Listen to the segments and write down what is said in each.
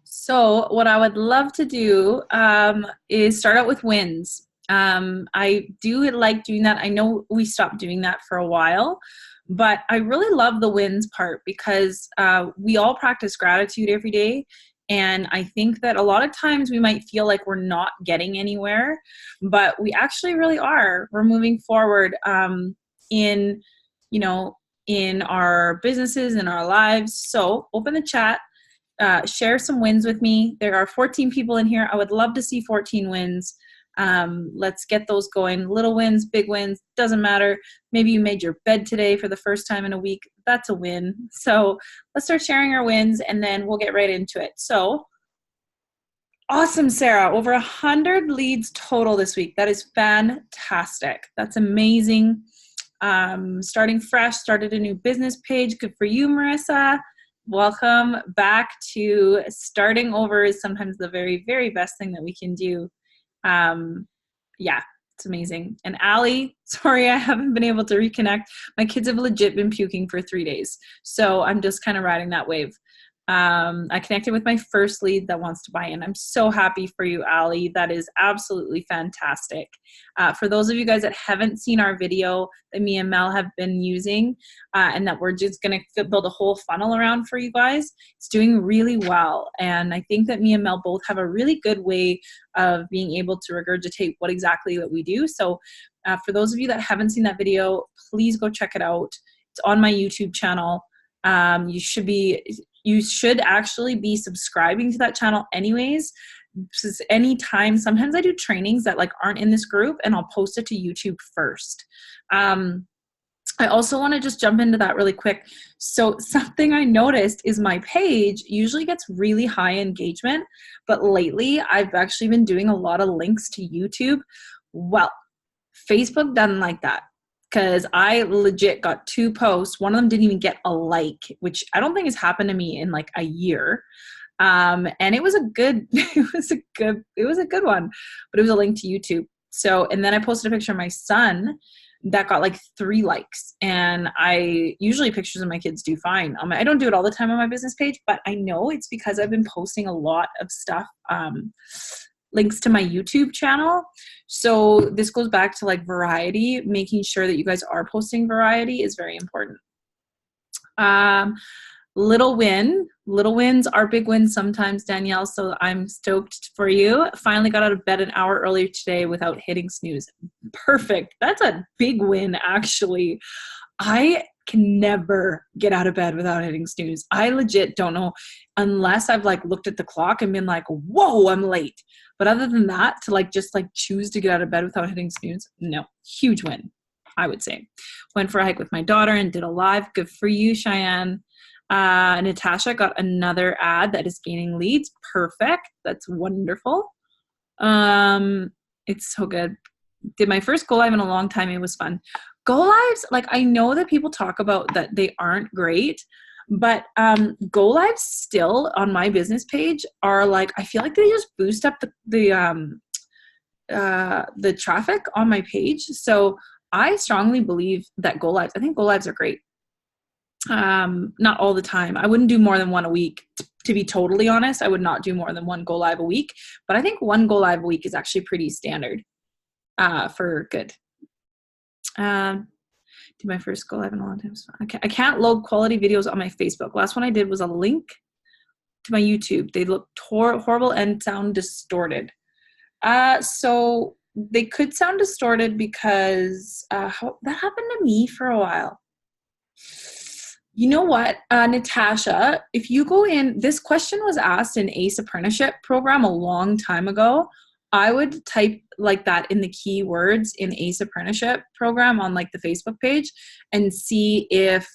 So what I would love to do is start out with wins. I do like doing that. I know we stopped doing that for a while, but I really love the wins part because we all practice gratitude every day. And I think that a lot of times we might feel like we're not getting anywhere, but we actually really are. We're moving forward in, you know, in our businesses, in our lives. So open the chat, share some wins with me. There are 14 people in here. I would love to see 14 wins. Let's get those going. Little wins, big wins, doesn't matter. Maybe you made your bed today for the first time in a week. That's a win. So let's start sharing our wins and then we'll get right into it. So awesome, Sarah. Over 100 leads total this week. That is fantastic. That's amazing. Starting fresh, started a new business page. Good for you, Marissa. Welcome back to starting over is sometimes the very, very best thing that we can do. Yeah, it's amazing. And Allie, sorry, I haven't been able to reconnect. My kids have legit been puking for 3 days. So I'm just kind of riding that wave. I connected with my first lead that wants to buy in. I'm so happy for you, Allie. That is absolutely fantastic. For those of you guys that haven't seen our video that me and Mel have been using and that we're just going to build a whole funnel around for you guys, it's doing really well. And I think that me and Mel both have a really good way of being able to regurgitate what exactly that we do. So for those of you that haven't seen that video, please go check it out. It's on my YouTube channel. You should actually be subscribing to that channel anyways. Anytime, sometimes I do trainings that like aren't in this group and I'll post it to YouTube first. I also want to just jump into that really quick. So something I noticed is my page usually gets really high engagement, but lately I've actually been doing a lot of links to YouTube. Well, Facebook doesn't like that, because I legit got 2 posts. One of them didn't even get a like, which I don't think has happened to me in like a year. And it was a good, it was a good one, but it was a link to YouTube. So, and then I posted a picture of my son that got like 3 likes. And I usually pictures of my kids do fine. I don't do it all the time on my business page, but I know it's because I've been posting a lot of stuff, links to my YouTube channel. So this goes back to like variety. Making sure that you guys are posting variety is very important. Little wins are big wins sometimes, Danielle. So I'm stoked for you. Finally got out of bed an hour earlier today without hitting snooze. Perfect. That's a big win, actually. I can never get out of bed without hitting snooze. I legit don't know, unless I've like looked at the clock and been like, whoa, I'm late. But other than that, to like just like choose to get out of bed without hitting snooze, no. Huge win, I would say. Went for a hike with my daughter and did a live. Good for you, Cheyenne. Natasha got another ad that is gaining leads. Perfect. That's wonderful. It's so good. Did my first go live in a long time. It was fun. Go lives, like I know that people talk about that they aren't great, but go lives still on my business page are like, I feel like they just boost up the traffic on my page. So I strongly believe that go lives, I think go lives are great. Not all the time. I wouldn't do more than 1 a week. To be totally honest, I would not do more than 1 go live a week, but I think 1 go live a week is actually pretty standard for good. Did my first go live in a long time. I can't load quality videos on my Facebook. Last one I did was a link to my YouTube. They look horrible and sound distorted. So they could sound distorted because that happened to me for a while. You know what, Natasha, if you go in, this question was asked in ACE apprenticeship program a long time ago. I would type like that in the keywords in ACE apprenticeship program on like the Facebook page and see if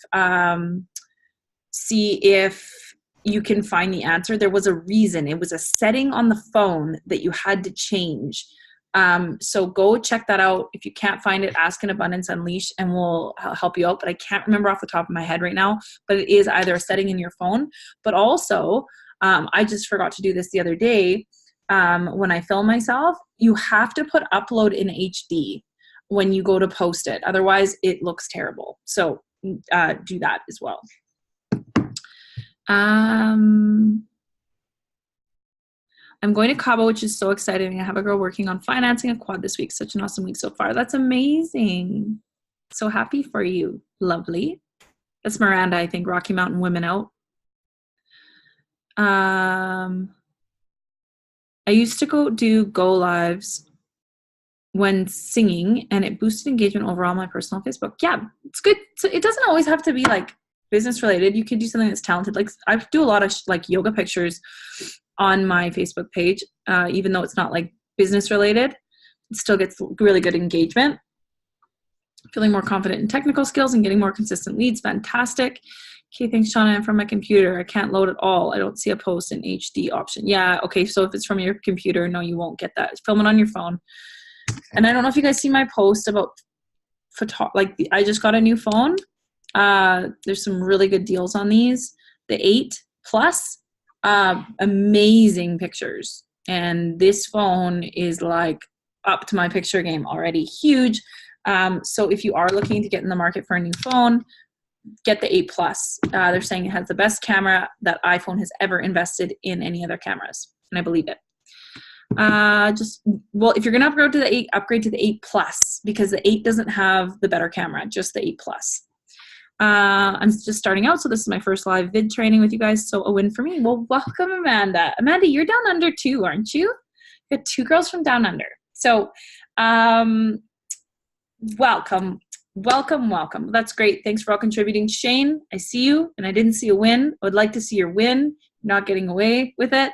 you can find the answer. There was a reason. It was a setting on the phone that you had to change. So go check that out. If you can't find it, ask in Abundance Unleashed and we'll help you out. But I can't remember off the top of my head right now, but it is either a setting in your phone, but also I just forgot to do this the other day. When I film myself, you have to put upload in HD when you go to post it. Otherwise it looks terrible. So do that as well. I'm going to Cabo, which is so exciting. I have a girl working on financing a quad this week. Such an awesome week so far. That's amazing. So happy for you. Lovely. That's Miranda, I think. Rocky Mountain Women Out. I used to go lives when singing, and it boosted engagement overall on my personal Facebook. Yeah, it's good. So it doesn't always have to be like business related. You can do something that's talented. Like I do a lot of like yoga pictures on my Facebook page, even though it's not like business related. It still gets really good engagement. Feeling more confident in technical skills and getting more consistent leads. Fantastic. Okay, thanks, Shauna. I'm from my computer. I can't load at all. I don't see a post in HD option. Yeah, okay, so if it's from your computer, no, you won't get that. Film it on your phone. And I don't know if you guys see my post about I just got a new phone. There's some really good deals on these. The 8 Plus, amazing pictures. And this phone is like up to my picture game already. Huge. So if you are looking to get in the market for a new phone, get the 8 Plus. They're saying it has the best camera that iPhone has ever invested in any other cameras. And I believe it. If you're going to upgrade to the 8, upgrade to the 8 Plus, because the 8 doesn't have the better camera, just the 8 Plus. I'm just starting out, so this is my first live vid training with you guys, so a win for me. Well, welcome, Amanda. Amanda, you're down under too, aren't you? You got 2 girls from down under. So, welcome. That's great. Thanks for all contributing. Shane, I see you, and I didn't see a win. I would like to see your win. You're not getting away with it.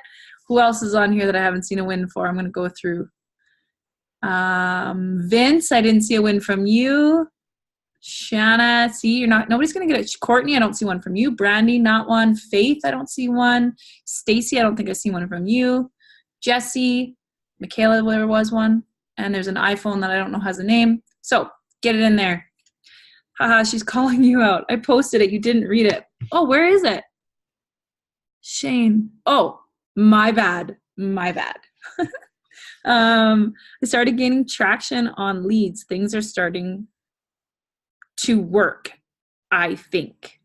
Who else is on here that I haven't seen a win for? I'm going to go through. Vince, I didn't see a win from you. Shanna, see, nobody's going to get it. Courtney, I don't see one from you. Brandy, not one. Faith, I don't see one. Stacy, I don't think I see one from you. Jesse, Michaela, there was one. And there's an iPhone that I don't know has a name. So get it in there. Haha, she's calling you out. I posted it. You didn't read it. Oh, where is it? Shane. Oh, my bad. I started gaining traction on leads. Things are starting to work, I think.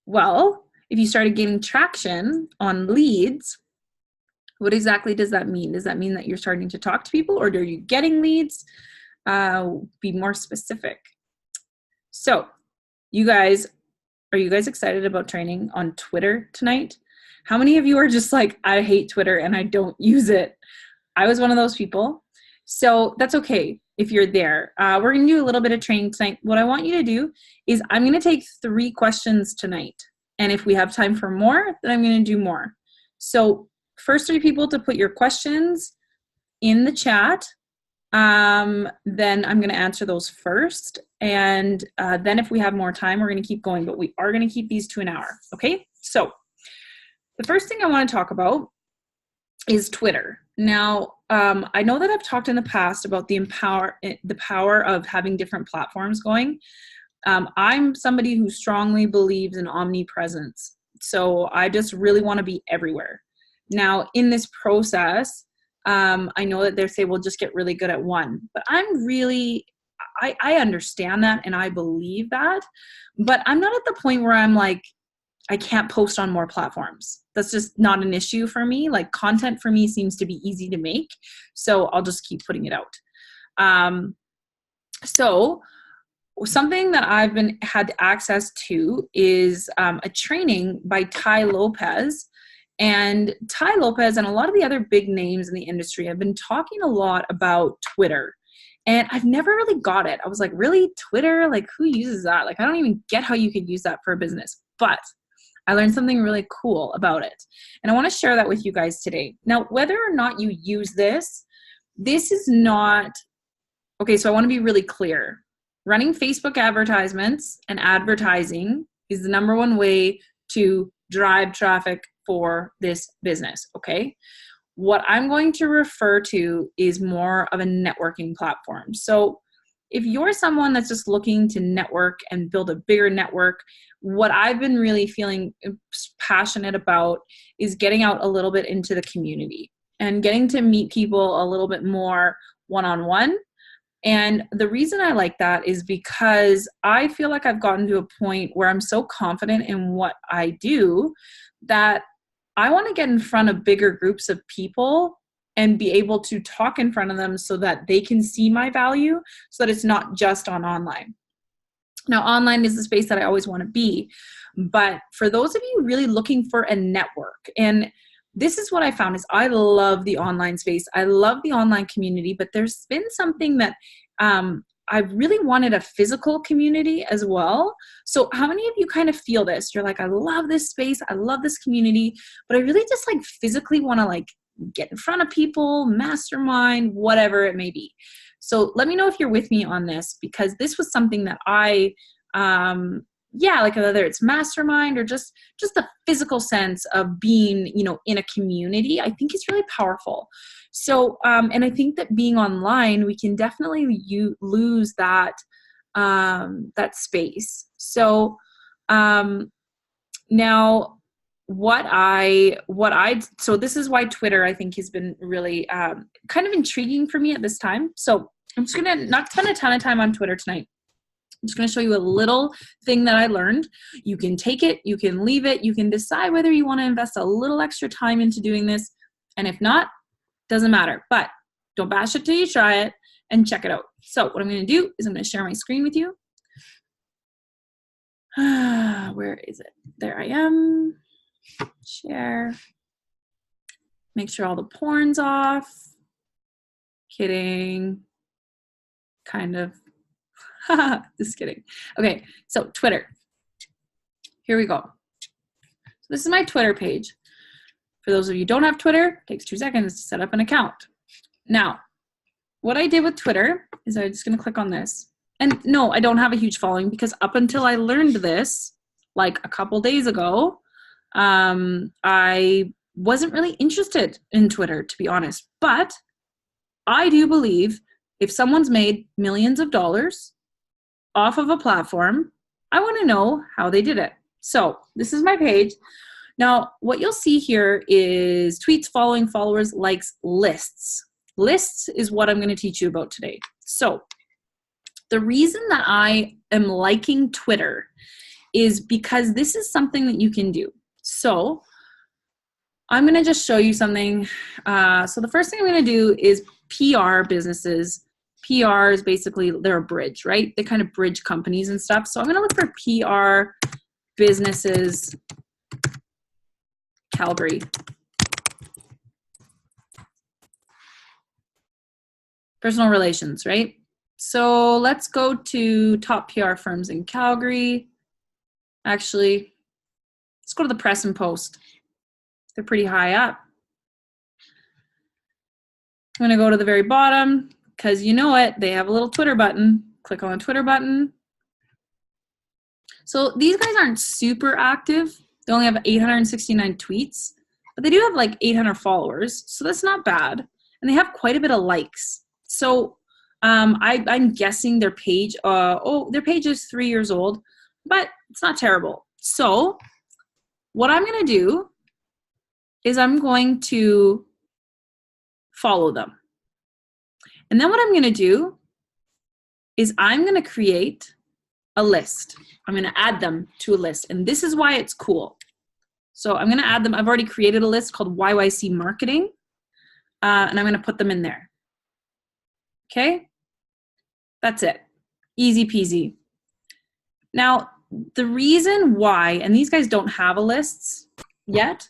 Well, if you started gaining traction on leads, what exactly does that mean? Does that mean that you're starting to talk to people, or are you getting leads? Be more specific. So, are you guys excited about training on Twitter tonight? How many of you are just like, I hate Twitter and I don't use it? I was one of those people. So that's okay if you're there. We're going to do a little bit of training tonight. What I want you to do is I'm going to take 3 questions tonight. And if we have time for more, then I'm going to do more. So first 3 people to put your questions in the chat. Then I'm going to answer those first. And then if we have more time, we're going to keep going. But we are going to keep these to an hour. Okay? So the first thing I want to talk about is Twitter. Now, I know that I've talked in the past about the power of having different platforms going. I'm somebody who strongly believes in omnipresence. So I just really want to be everywhere. Now, in this process, I know that they say, well, just get really good at one. But I understand that and I believe that. But I'm not at the point where I'm like, I can't post on more platforms. That's just not an issue for me. Like, content for me seems to be easy to make. So I'll just keep putting it out. So something that I've had access to is a training by Tai Lopez. And Tai Lopez and a lot of the other big names in the industry have been talking a lot about Twitter. And I've never really got it. I was like, really? Twitter? Like, who uses that? Like, I don't even get how you could use that for a business. But I learned something really cool about it. And I want to share that with you guys today. Now, whether or not you use this is not, okay, so I want to be really clear. Running Facebook advertisements and advertising is the number one way to drive traffic for this business, okay? What I'm going to refer to is more of a networking platform. So if you're someone that's just looking to network and build a bigger network, what I've been really feeling passionate about is getting out a little bit into the community and getting to meet people a little bit more one-on-one. And the reason I like that is because I feel like I've gotten to a point where I'm so confident in what I do that I want to get in front of bigger groups of people and be able to talk in front of them so that they can see my value, so that it's not just on online. Now, online is the space that I always want to be. But for those of you really looking for a network, and this is what I found, is I love the online space. I love the online community, but there's been something that I really wanted a physical community as well. So how many of you kind of feel this? You're like, I love this space. I love this community, but I really just like physically want to like get in front of people, mastermind, whatever it may be. So let me know if you're with me on this, because this was something that I, like whether it's mastermind or just the physical sense of being, in a community, I think is really powerful. So, and I think that being online, we can definitely lose that, that space. So, now so this is why Twitter, I think, has been really, kind of intriguing for me at this time. So I'm just going to not spend a ton of time on Twitter tonight. I'm just going to show you a little thing that I learned. You can take it, you can leave it, you can decide whether you want to invest a little extra time into doing this. And if not, doesn't matter. But don't bash it till you try it and check it out. So what I'm going to do is I'm going to share my screen with you. Where is it? There I am. Share. Make sure all the porn's off. Kidding. Kind of. Just kidding. Okay, so Twitter. Here we go. So this is my Twitter page. For those of you who don't have Twitter, it takes 2 seconds to set up an account. Now, what I did with Twitter is I'm just going to click on this. And no, I don't have a huge following, because up until I learned this, like a couple days ago, I wasn't really interested in Twitter, to be honest. But I do believe if someone's made millions of dollars off of a platform, I want to know how they did it. So this is my page. Now, what you'll see here is tweets, following, followers, likes, lists. Lists is what I'm going to teach you about today. So the reason that I am liking Twitter is because this is something that you can do. So I'm going to just show you something. So the first thing I'm going to do is PR businesses. PR is basically, they're a bridge, right? They kind of bridge companies and stuff. So I'm going to look for PR businesses, Calgary. Personal relations, right? So let's go to top PR firms in Calgary. Actually, let's go to the Press and Post. They're pretty high up. I'm going to go to the very bottom, because you know it, they have a little Twitter button. Click on the Twitter button. So these guys aren't super active. They only have 869 tweets, but they do have like 800 followers. So that's not bad. And they have quite a bit of likes. So I'm guessing their page, their page is 3 years old, but it's not terrible. So what I'm going to do is I'm going to follow them. And then what I'm going to do is I'm going to create a list. I'm going to add them to a list. And this is why it's cool. So I'm going to add them. I've already created a list called YYC Marketing. And I'm going to put them in there. Okay? That's it. Easy peasy. Now, the reason why, and these guys don't have a list yet,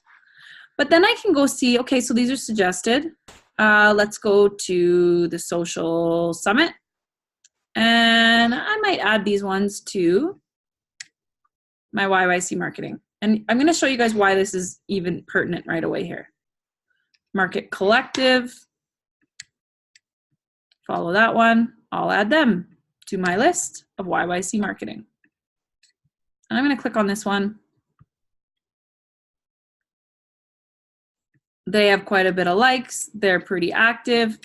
but then I can go see, okay, so these are suggested. Let's go to the Social Summit. And I might add these ones to my YYC Marketing. And I'm going to show you guys why this is even pertinent right away here. Market Collective. Follow that one. I'll add them to my list of YYC Marketing. And I'm going to click on this one. They have quite a bit of likes. They're pretty active.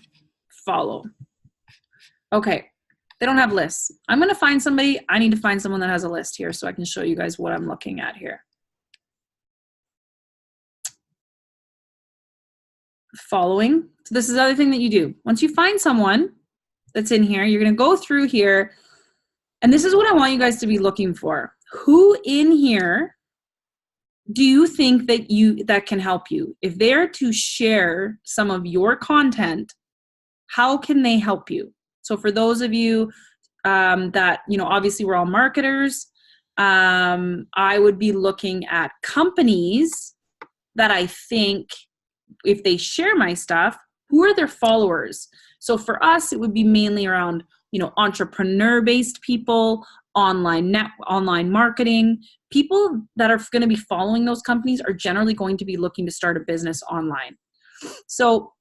Follow. Okay. They don't have lists. I'm going to find somebody. I need to find someone that has a list here so I can show you guys what I'm looking at here. Following. So this is the other thing that you do. Once you find someone that's in here, you're going to go through here. And this is what I want you guys to be looking for. Who in here do you think that can help you? If they're to share some of your content, how can they help you? So for those of you that, obviously we're all marketers, I would be looking at companies that I think if they share my stuff, who are their followers? So for us, it would be mainly around, entrepreneur-based people, online marketing. People that are going to be following those companies are generally going to be looking to start a business online. So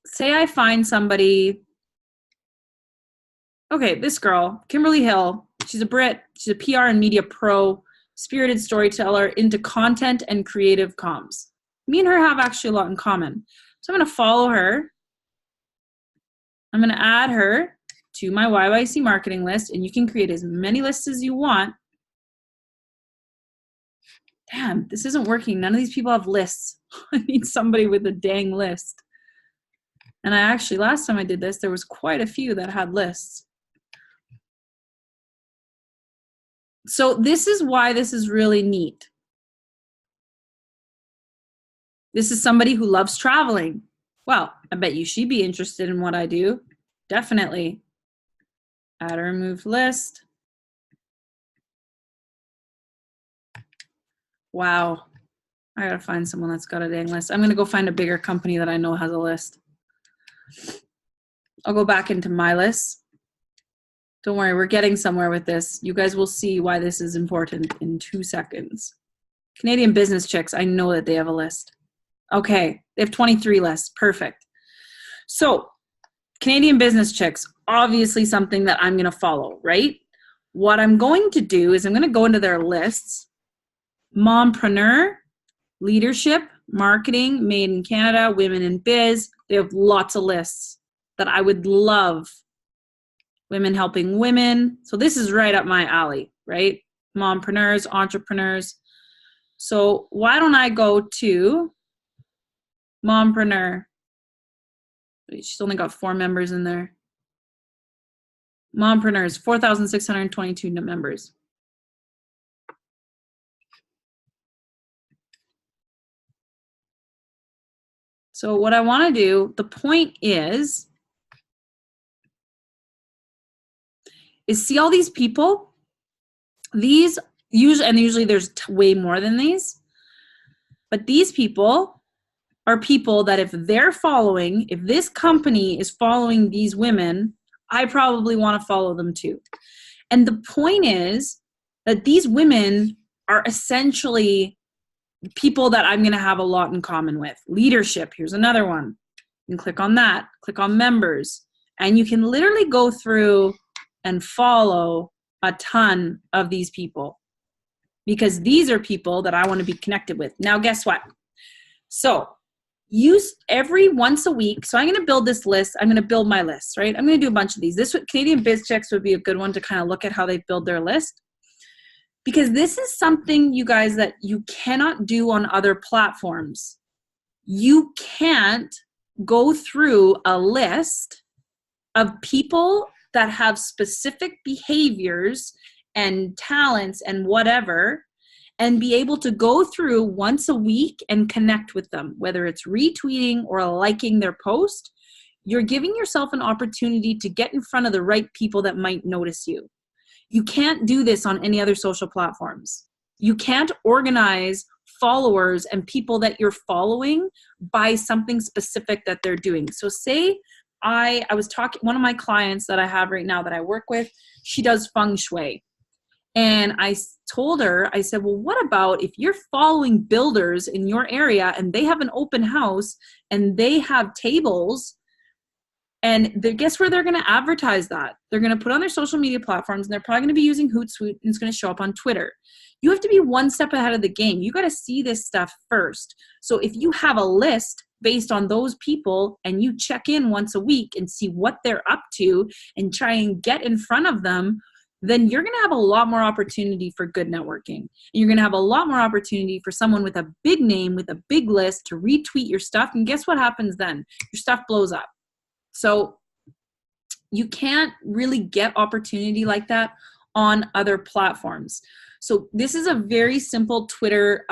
say I find somebody, okay, this girl, Kimberly Hill, she's a Brit, she's a PR and media pro, spirited storyteller into content and creative comms. Me and her have actually a lot in common. So I'm going to follow her. I'm going to add her to my YYC marketing list, and you can create as many lists as you want. Damn, this isn't working. None of these people have lists. I need somebody with a dang list. And I actually, last time I did this, there was quite a few that had lists. So this is why this is really neat. This is somebody who loves traveling. Well, I bet you she'd be interested in what I do. Definitely. Add a removed list. Wow. I gotta find someone that's got a dang list. I'm gonna go find a bigger company that I know has a list. I'll go back into my list. Don't worry, we're getting somewhere with this. You guys will see why this is important in 2 seconds. Canadian Business Chicks, I know that they have a list. Okay, they have 23 lists. Perfect. So, Canadian Business Chicks, obviously something that I'm going to follow, right? What I'm going to do is I'm going to go into their lists. Mompreneur, leadership, marketing, made in Canada, women in biz. They have lots of lists that I would love. Women helping women. So this is right up my alley, right? Mompreneurs, entrepreneurs. So why don't I go to Mompreneur? She's only got 4 members in there. Mompreneurs, 4,622 members. So what I want to do, the point is see all these people. These usually there's way more than these. But these people are people that if this company is following these women, I probably want to follow them too. And the point is that these women are essentially people that I'm going to have a lot in common with. Leadership, here's another one. You can click on that, click on members, and you can literally go through and follow a ton of these people because these are people that I want to be connected with. Now, guess what? So use every once a week. So I'm going to build this list. I'm going to build my list, right? I'm going to do a bunch of these. Canadian Biz Chicks would be a good one to kind of look at how they build their list. Because this is something, you guys, that you cannot do on other platforms. You can't go through a list of people that have specific behaviors and talents and whatever, and be able to go through once a week and connect with them, whether it's retweeting or liking their post. You're giving yourself an opportunity to get in front of the right people that might notice you. You can't do this on any other social platforms. You can't organize followers and people that you're following by something specific that they're doing. So say I was talking, one of my clients that I have right now that I work with, she does feng shui. And I told her, I said, well, what about if you're following builders in your area and they have an open house and they have tables, and guess where they're going to advertise that? They're going to put on their social media platforms, and they're probably going to be using Hootsuite, and it's going to show up on Twitter. You have to be one step ahead of the game. You got to see this stuff first. So if you have a list based on those people and you check in once a week and see what they're up to and try and get in front of them, then you're going to have a lot more opportunity for good networking. And you're going to have a lot more opportunity for someone with a big name, with a big list to retweet your stuff. And guess what happens then? Your stuff blows up. So you can't really get opportunity like that on other platforms. So this is a very simple Twitter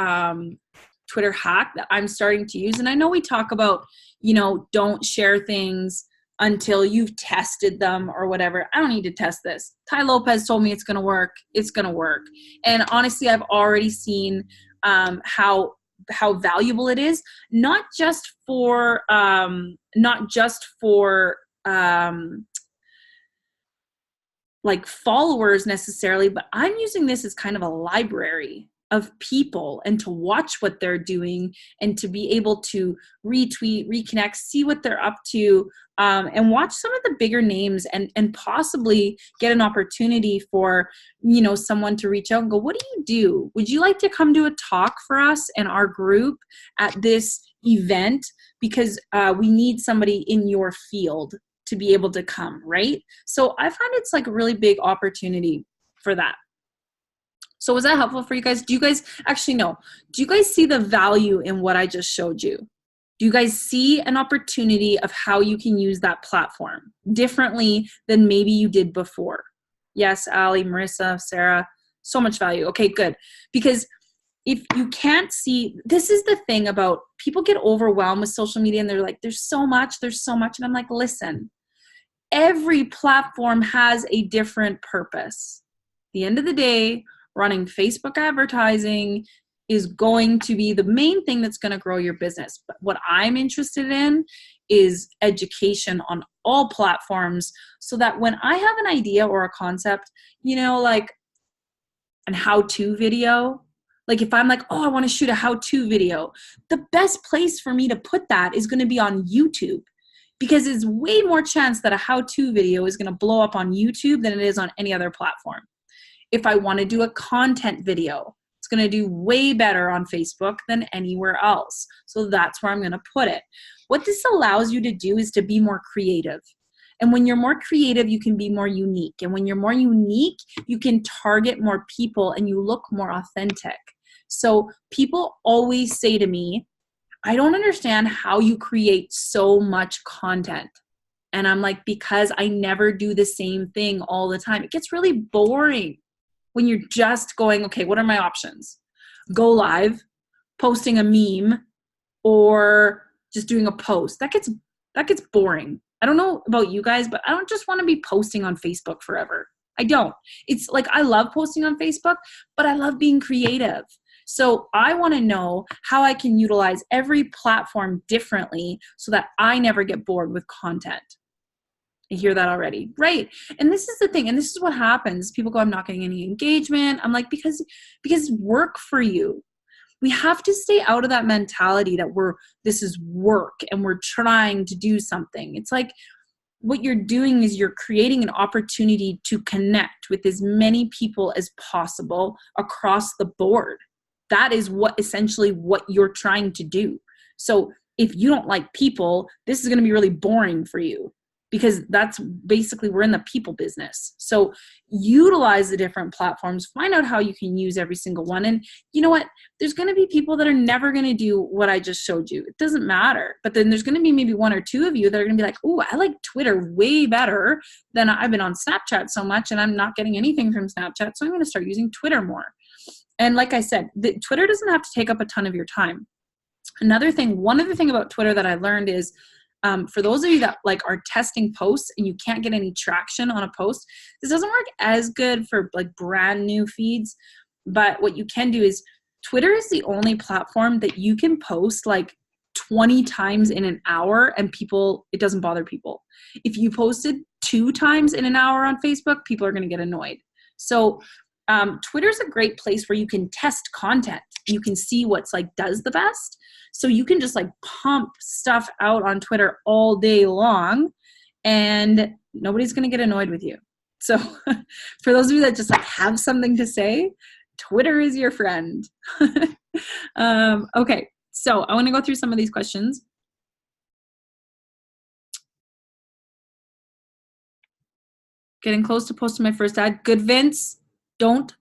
Twitter hack that I'm starting to use. And I know we talk about, you know, don't share things until you've tested them or whatever. I don't need to test this. Tai Lopez told me it's going to work. It's going to work. And honestly, I've already seen how valuable it is, not just for like followers necessarily, but I'm using this as kind of a library of people and to watch what they're doing and to be able to retweet, reconnect, see what they're up to, and watch some of the bigger names and possibly get an opportunity for, you know, someone to reach out and go, what do you do? Would you like to come do a talk for us and our group at this event? Because we need somebody in your field to be able to come, right? So I find it's like a really big opportunity for that. So was that helpful for you guys? Do you guys actually know? Do you guys see the value in what I just showed you? Do you guys see an opportunity of how you can use that platform differently than maybe you did before? Yes, Ali, Marissa, Sarah, so much value. Okay, good. Because if you can't see, this is the thing about people get overwhelmed with social media and they're like, there's so much. And I'm like, listen, every platform has a different purpose. At the end of the day, running Facebook advertising is going to be the main thing that's going to grow your business. But what I'm interested in is education on all platforms so that when I have an idea or a concept, you know, like an how-to video, like if I'm like, oh, I want to shoot a how-to video, the best place for me to put that is going to be on YouTube. Because it's way more chance that a how-to video is going to blow up on YouTube than it is on any other platform. If I want to do a content video, it's going to do way better on Facebook than anywhere else. So that's where I'm going to put it. What this allows you to do is to be more creative. And when you're more creative, you can be more unique. And when you're more unique, you can target more people and you look more authentic. So people always say to me, I don't understand how you create so much content. And I'm like, because I never do the same thing all the time. It gets really boring when you're just going, okay, what are my options? Go live, posting a meme, or just doing a post. That gets boring. I don't know about you guys, but I don't just want to be posting on Facebook forever. I don't. It's like I love posting on Facebook, but I love being creative. So I want to know how I can utilize every platform differently so that I never get bored with content. I hear that already. Right. And this is the thing. And this is what happens. People go, I'm not getting any engagement. I'm like, because work for you. We have to stay out of that mentality that this is work and we're trying to do something. It's like what you're doing is you're creating an opportunity to connect with as many people as possible across the board. That is essentially what you're trying to do. So if you don't like people, this is going to be really boring for you because that's basically, we're in the people business. So utilize the different platforms, find out how you can use every single one. And you know what? There's going to be people that are never going to do what I just showed you. It doesn't matter. But then there's going to be maybe one or two of you that are going to be like, oh, I like Twitter way better than I've been on Snapchat so much and I'm not getting anything from Snapchat. So I'm going to start using Twitter more. And like I said, Twitter doesn't have to take up a ton of your time. One other thing about Twitter that I learned is for those of you that like are testing posts and you can't get any traction on a post, this doesn't work as good for like brand new feeds. But what you can do is Twitter is the only platform that you can post like 20 times in an hour and it doesn't bother people. If you posted 2 times in an hour on Facebook, people are going to get annoyed. So Twitter is a great place where you can test content. You can see what's like does the best. So you can just like pump stuff out on Twitter all day long and nobody's going to get annoyed with you. So for those of you that just like have something to say, Twitter is your friend. Okay. So I want to go through some of these questions. Getting close to posting my first ad. Good, Vince. Don't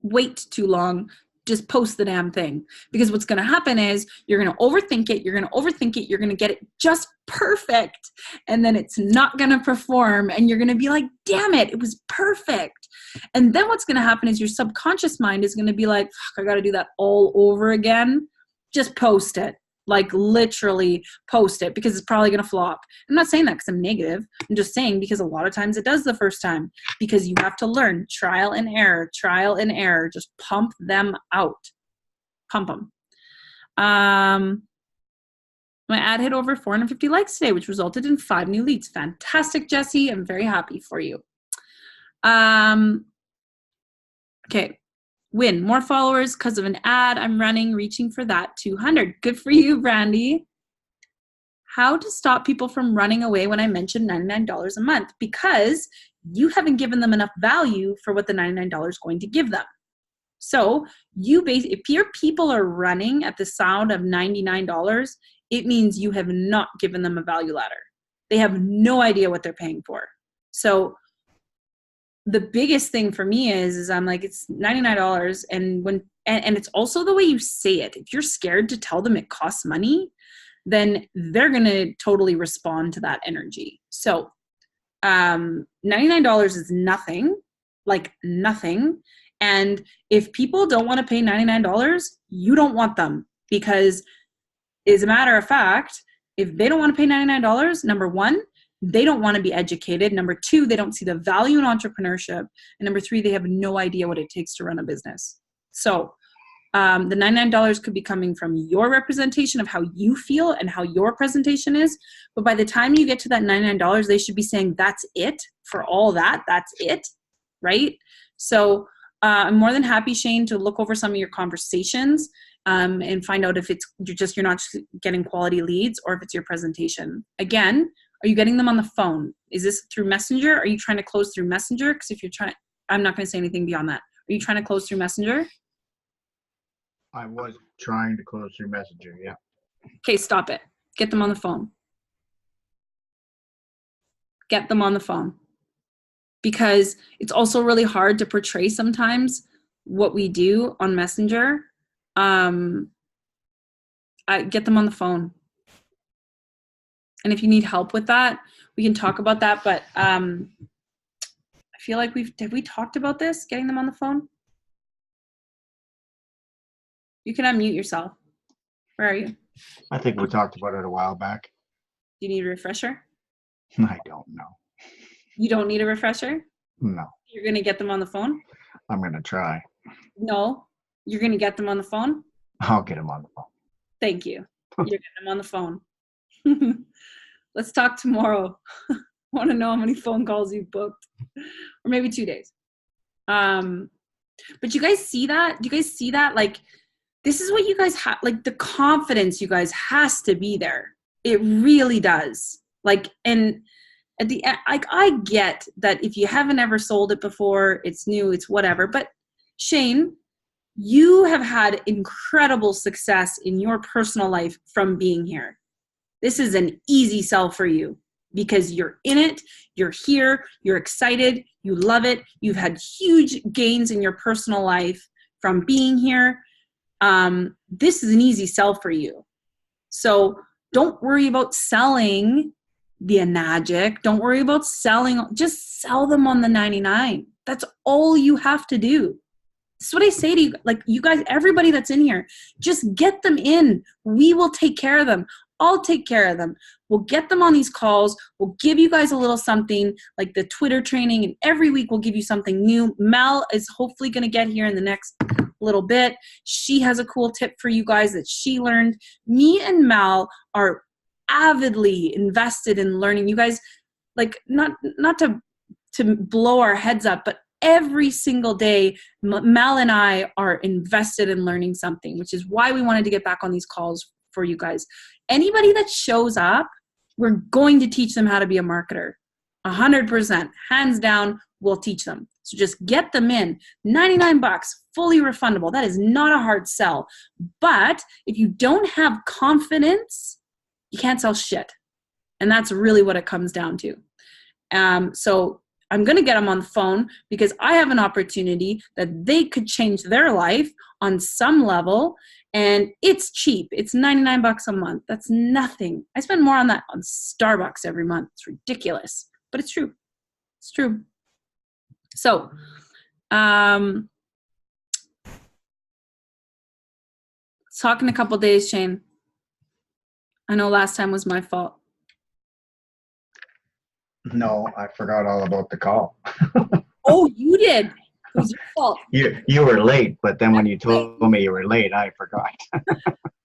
wait too long. just post the damn thing, because what's going to happen is you're going to overthink it. You're going to overthink it. You're going to get it just perfect. And then it's not going to perform. And you're going to be like, damn it, it was perfect. And then what's going to happen is your subconscious mind is going to be like, I got to do that all over again. Just post it. Like literally post it, because it's probably going to flop. I'm not saying that because I'm negative. I'm just saying because a lot of times it does the first time, because you have to learn trial and error, just pump them out. Pump them. My ad hit over 450 likes today, which resulted in 5 new leads. Fantastic, Jesse. I'm very happy for you. Okay. Win more followers because of an ad I'm running, reaching for that 200. Good for you, Brandy. How to stop people from running away when I mentioned $99 a month? Because you haven't given them enough value for what the $99 is going to give them. So if your people are running at the sound of $99, it means you have not given them a value ladder. They have no idea what they're paying for. So the biggest thing for me is I'm like, it's $99. And it's also the way you say it. If you're scared to tell them it costs money, then they're going to totally respond to that energy. So $99 is nothing, like nothing. And if people don't want to pay $99, you don't want them, because as a matter of fact, if they don't want to pay $99, number one, they don't want to be educated. Number two, they don't see the value in entrepreneurship. And number three, they have no idea what it takes to run a business. So the $99 could be coming from your representation of how you feel and how your presentation is. But by the time you get to that $99, they should be saying, that's it for all that. That's it. Right? So I'm more than happy, Shane, to look over some of your conversations and find out if you're not getting quality leads, or if it's your presentation. Again, are you getting them on the phone? Is this through Messenger? Are you trying to close through Messenger? Because if you're trying, I'm not going to say anything beyond that. Are you trying to close through Messenger? I was trying to close through Messenger, yeah. Okay, stop it. Get them on the phone. Get them on the phone. Because it's also really hard to portray sometimes what we do on Messenger. Get them on the phone. And if you need help with that, we can talk about that. But I feel like have we talked about this, getting them on the phone? You can unmute yourself. Where are you? I think we talked about it a while back. Do you need a refresher? I don't know. You don't need a refresher? No. You're going to get them on the phone? I'm going to try. No. You're going to get them on the phone? I'll get them on the phone. Thank you. You're getting them on the phone. Let's talk tomorrow. I want to know how many phone calls you've booked. Or maybe 2 days. But you guys see that? Do you guys see that? Like, this is what you guys have, like the confidence you guys has to be there. It really does. Like, and at the end, like, I get that if you haven't ever sold it before, it's new, it's whatever. But Shane, you have had incredible success in your personal life from being here. This is an easy sell for you because you're in it, you're here, you're excited, you love it. You've had huge gains in your personal life from being here. This is an easy sell for you. So don't worry about selling the Enagic. Don't worry about selling. Just sell them on the 99. That's all you have to do. This is what I say to you. Like, you guys, everybody that's in here, just get them in. We will take care of them. I'll take care of them. We'll get them on these calls. We'll give you guys a little something like the Twitter training, and every week we'll give you something new. Mel is hopefully going to get here in the next little bit. She has a cool tip for you guys that she learned. Me and Mel are avidly invested in learning. You guys, like, not to blow our heads up, but every single day, Mel and I are invested in learning something, which is why we wanted to get back on these calls for you guys. Anybody that shows up, we're going to teach them how to be a marketer. 100%, hands down, we'll teach them. So just get them in. $99, fully refundable. That is not a hard sell. But if you don't have confidence, you can't sell shit. And that's really what it comes down to. So I'm going to get them on the phone because I have an opportunity that they could change their life on some level. And it's cheap. It's $99 a month. That's nothing. I spend more on that on Starbucks every month. It's ridiculous, but it's true. It's true. So, let's talk in a couple days, Shane. I know last time was my fault. No, I forgot all about the call. Oh, you did. It was your fault. You were late, but then when you told me you were late, I forgot.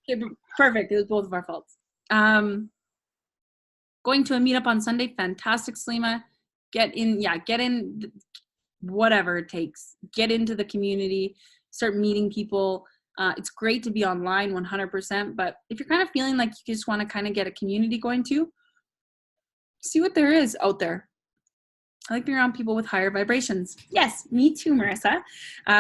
Okay, perfect. It was both of our faults. Going to a meetup on Sunday. Fantastic, Salima. Get in, whatever it takes. Get into the community. Start meeting people. It's great to be online 100%, but if you're kind of feeling like you just want to kind of get a community going too, see what there is out there. I like being around people with higher vibrations. Yes, me too, Marissa,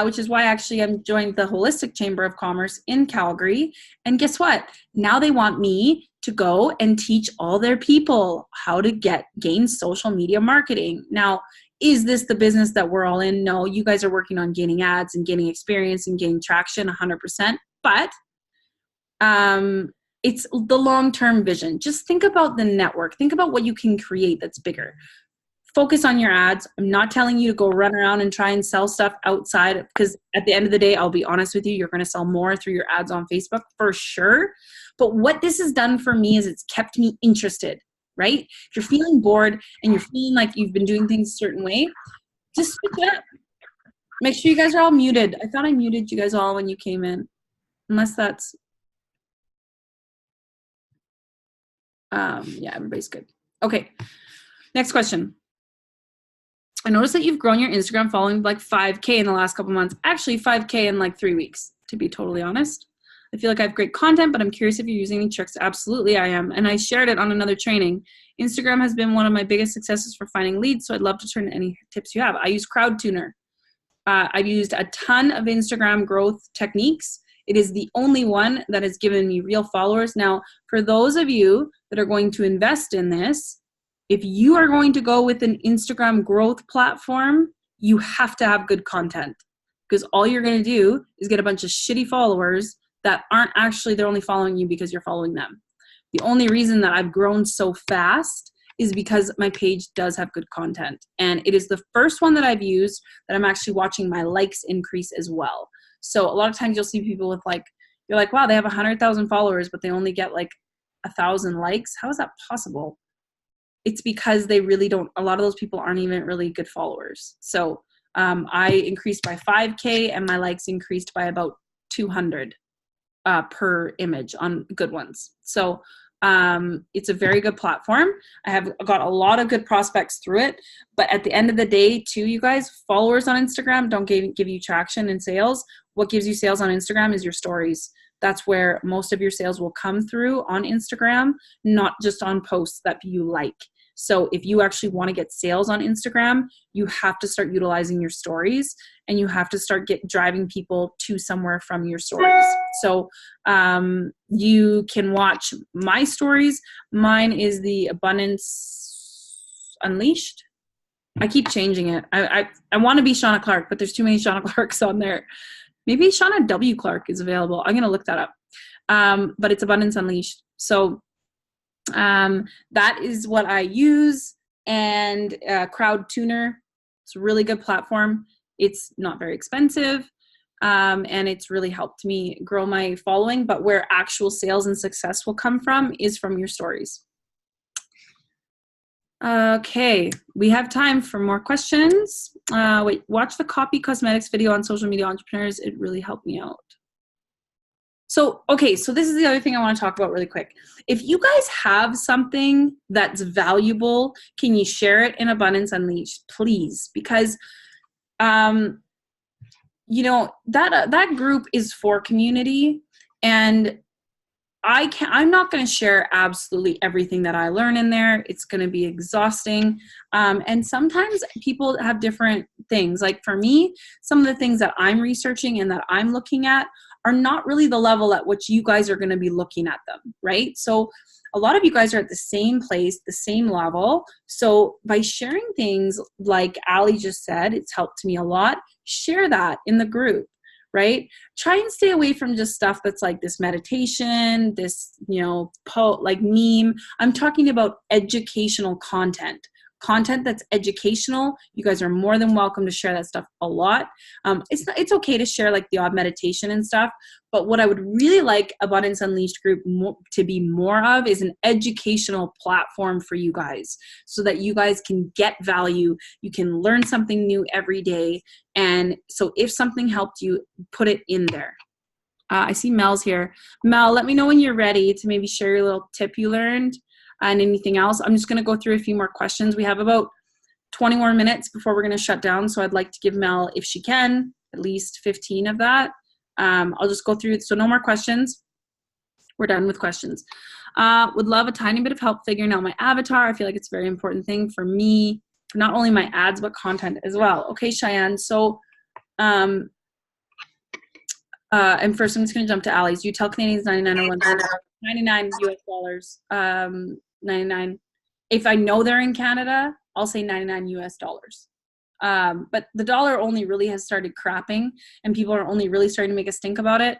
which is why actually I'm joined the Holistic Chamber of Commerce in Calgary. And guess what? Now they want me to go and teach all their people how to gain social media marketing. Now, is this the business that we're all in? No, you guys are working on gaining ads and gaining experience and gaining traction 100%. But it's the long-term vision. Just think about the network. Think about what you can create that's bigger. Focus on your ads. I'm not telling you to go run around and try and sell stuff outside, because at the end of the day, I'll be honest with you, you're going to sell more through your ads on Facebook for sure. But what this has done for me is it's kept me interested, right? If you're feeling bored and you're feeling like you've been doing things a certain way, just switch it up. Make sure you guys are all muted. I thought I muted you guys all when you came in. Unless that's, yeah, everybody's good. Okay, next question. I noticed that you've grown your Instagram following like 5K in the last couple months. Actually, 5K in like 3 weeks, to be totally honest. I feel like I have great content, but I'm curious if you're using any tricks. Absolutely, I am. And I shared it on another training. Instagram has been one of my biggest successes for finding leads, so I'd love to turn to any tips you have. I use CrowdTuner. I've used a ton of Instagram growth techniques. It is the only one that has given me real followers. Now, for those of you that are going to invest in this, if you are going to go with an Instagram growth platform, you have to have good content, because all you're going to do is get a bunch of shitty followers that aren't actually, they're only following you because you're following them. The only reason that I've grown so fast is because my page does have good content. And it is the first one that I've used that I'm actually watching my likes increase as well. So a lot of times you'll see people with like, you're like, wow, they have 100,000 followers, but they only get like 1,000 likes. How is that possible? It's because they really don't, a lot of those people aren't even really good followers. So I increased by 5K and my likes increased by about 200 per image on good ones. So it's a very good platform. I have got a lot of good prospects through it, but at the end of the day too, you guys, followers on Instagram don't give you traction in sales. What gives you sales on Instagram is your stories. That's where most of your sales will come through on Instagram, not just on posts that you like. So if you actually want to get sales on Instagram, you have to start utilizing your stories, and you have to start driving people to somewhere from your stories. So you can watch my stories. Mine is the Abundance Unleashed. I keep changing it. I want to be Shauna Clark, but there's too many Shauna Clarks on there. Maybe Shauna W. Clark is available. I'm going to look that up. But it's Abundance Unleashed. So that is what I use. And CrowdTuner, it's a really good platform. It's not very expensive. And it's really helped me grow my following. But where actual sales and success will come from is from your stories. Okay, we have time for more questions. Wait, watch the Copy Cosmetics video on Social Media Entrepreneurs. It really helped me out. So, okay, so this is the other thing I want to talk about really quick. If you guys have something that's valuable, can you share it in Abundance Unleashed, please? Because, you know, that group is for community, and I'm not going to share absolutely everything that I learn in there. It's going to be exhausting. And sometimes people have different things. Like for me, some of the things that I'm researching and that I'm looking at are not really the level at which you guys are going to be looking at them, right? So a lot of you guys are at the same place, the same level. So by sharing things like Ali just said, it's helped me a lot. Share that in the group, right? Try and stay away from just stuff that's like this meditation, this, like meme. I'm talking about educational content that's educational. You guys are more than welcome to share that stuff a lot. It's okay to share like the odd meditation and stuff, but what I would really like Abundance Unleashed group to be more of is an educational platform for you guys, so that you guys can get value, you can learn something new every day. And so if something helped you, put it in there. I see Mel's here. Mel, let me know when you're ready to maybe share your little tip you learned and anything else. I'm just going to go through a few more questions. We have about 20 more minutes before we're going to shut down. So I'd like to give Mel, if she can, at least 15 of that. I'll just go through it. So no more questions. We're done with questions. Would love a tiny bit of help figuring out my avatar. I feel like it's a very important thing for me, for not only my ads, but content as well. Okay, Cheyenne. So, and first I'm just going to jump to Ali's. You tell Canadians 99 or 99 US dollars. 99. If I know they're in Canada, I'll say 99 US dollars. But the dollar only really has started crapping, and people are only really starting to make a stink about it.